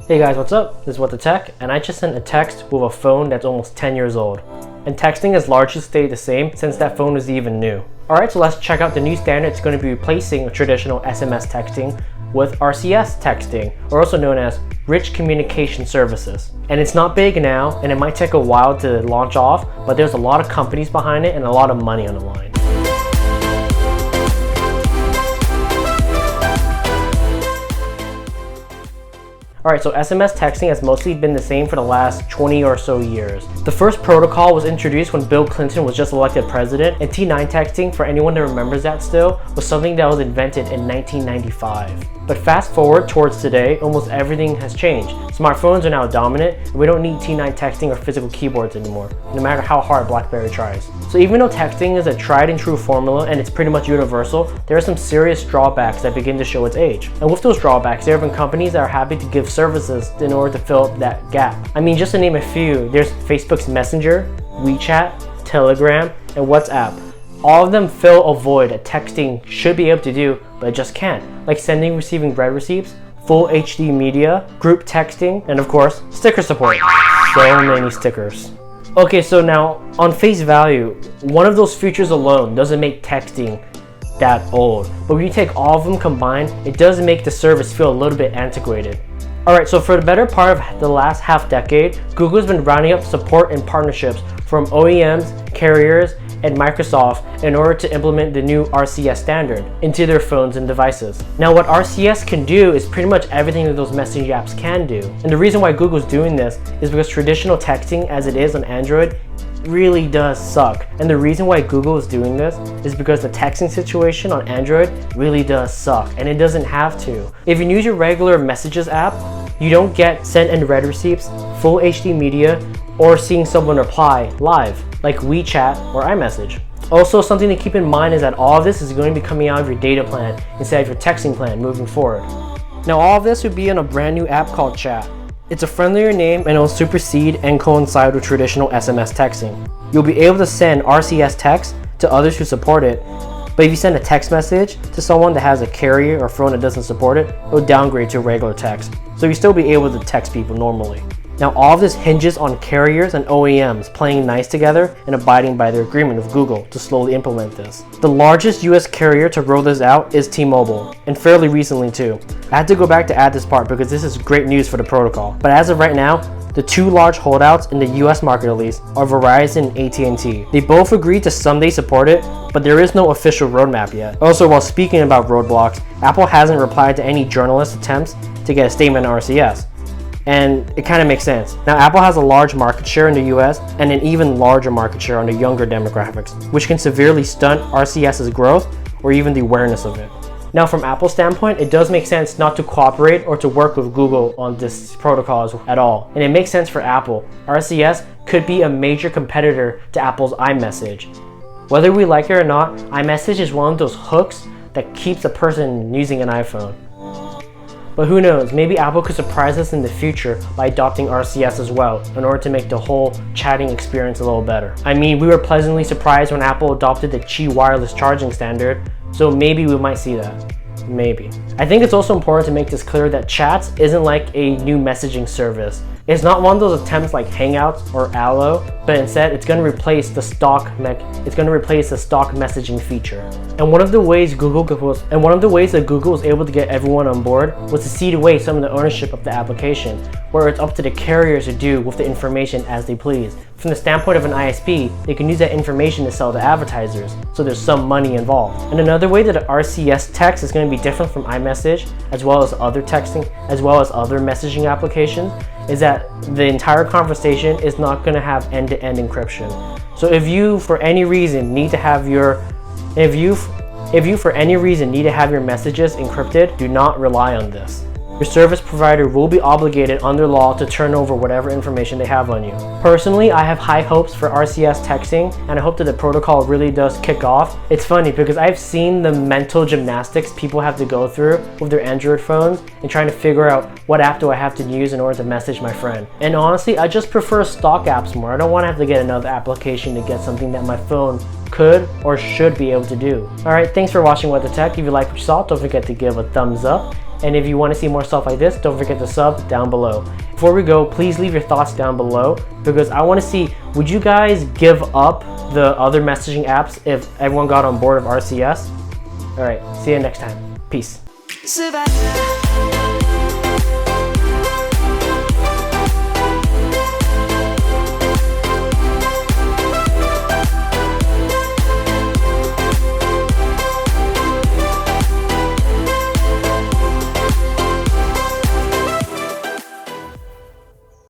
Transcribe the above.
Hey guys, what's up? This is What the Tech, and I just sent a text with a phone that's almost 10 years old. And texting has largely stayed the same since that phone was even new. Alright, so let's check out the new standard. It's going to be replacing traditional SMS texting with RCS texting, or also known as Rich Communication Services. And it's not big now, and it might take a while to launch off, but there's a lot of companies behind it and a lot of money on the line. Alright, so SMS texting has mostly been the same for the last 20 or so years. The first protocol was introduced when Bill Clinton was just elected president, and T9 texting, for anyone that remembers that still, was something that was invented in 1995. But fast forward towards today, almost everything has changed. Smartphones are now dominant, and we don't need T9 texting or physical keyboards anymore, no matter how hard BlackBerry tries. So even though texting is a tried and true formula and it's pretty much universal, there are some serious drawbacks that begin to show its age. And with those drawbacks, there have been companies that are happy to give services in order to fill up that gap. I mean, just to name a few, there's Facebook's Messenger, WeChat, Telegram, and WhatsApp. All of them fill a void that texting should be able to do, but it just can't. Like sending and receiving read receipts, full HD media, group texting, and of course, sticker support. So many stickers. Okay, so now, on face value, one of those features alone doesn't make texting that old. But when you take all of them combined, it does make the service feel a little bit antiquated. Alright, so for the better part of the last half decade, Google's been rounding up support and partnerships from OEMs, carriers, and Microsoft in order to implement the new RCS standard into their phones and devices. Now what RCS can do is pretty much everything that those messaging apps can do. And the reason why Google's doing this is because traditional texting as it is on Android really does suck. And the reason why Google is doing this is because the texting situation on Android really does suck, and it doesn't have to. If you use your regular messages app, you don't get sent and read receipts, full HD media, or seeing someone reply live, like WeChat or iMessage. Also, something to keep in mind is that all of this is going to be coming out of your data plan instead of your texting plan moving forward. Now all of this would be in a brand new app called Chat. It's a friendlier name and it'll supersede and coincide with traditional SMS texting. You'll be able to send RCS text to others who support it, but if you send a text message to someone that has a carrier or phone that doesn't support it, it'll downgrade to regular text. So you'll still be able to text people normally. Now all of this hinges on carriers and OEMs playing nice together and abiding by their agreement with Google to slowly implement this. The largest US carrier to roll this out is T-Mobile, and fairly recently too. I had to go back to add this part because this is great news for the protocol. But as of right now, the two large holdouts in the US market at least are Verizon and AT&T. They both agreed to someday support it, but there is no official roadmap yet. Also, while speaking about roadblocks, Apple hasn't replied to any journalist attempts to get a statement on RCS. And it kind of makes sense. Now Apple has a large market share in the US and an even larger market share on the younger demographics, which can severely stunt RCS's growth or even the awareness of it. Now from Apple's standpoint, it does make sense not to cooperate or to work with Google on this protocol at all. And it makes sense for Apple. RCS could be a major competitor to Apple's iMessage. Whether we like it or not, iMessage is one of those hooks that keeps a person using an iPhone. But who knows, maybe Apple could surprise us in the future by adopting RCS as well in order to make the whole chatting experience a little better. I mean, we were pleasantly surprised when Apple adopted the Qi wireless charging standard, so maybe we might see that. Maybe. I think it's also important to make this clear that Chats isn't like a new messaging service. It's not one of those attempts like Hangouts or Allo, but instead it's going to replace the stock messaging feature. And one of the ways that Google was able to get everyone on board was to cede away some of the ownership of the application, where it's up to the carriers to do with the information as they please. From the standpoint of an ISP, they can use that information to sell to advertisers, so there's some money involved. And another way that RCS text is going to be different from iMessage, as well as other texting, as well as other messaging applications, is that the entire conversation is not going to have end-to-end encryption. So if you for any reason need to have your messages encrypted, do not rely on this. Your service provider will be obligated under law to turn over whatever information they have on you. Personally, I have high hopes for RCS texting, and I hope that the protocol really does kick off. It's funny because I've seen the mental gymnastics people have to go through with their Android phones and trying to figure out what app do I have to use in order to message my friend. And honestly, I just prefer stock apps more. I don't want to have to get another application to get something that my phone could or should be able to do. Alright, thanks for watching What the Tech. If you like what you saw, don't forget to give a thumbs up. And if you want to see more stuff like this, don't forget to sub down below. Before we go, please leave your thoughts down below because I want to see, would you guys give up the other messaging apps if everyone got on board of RCS? Alright, see you next time. Peace.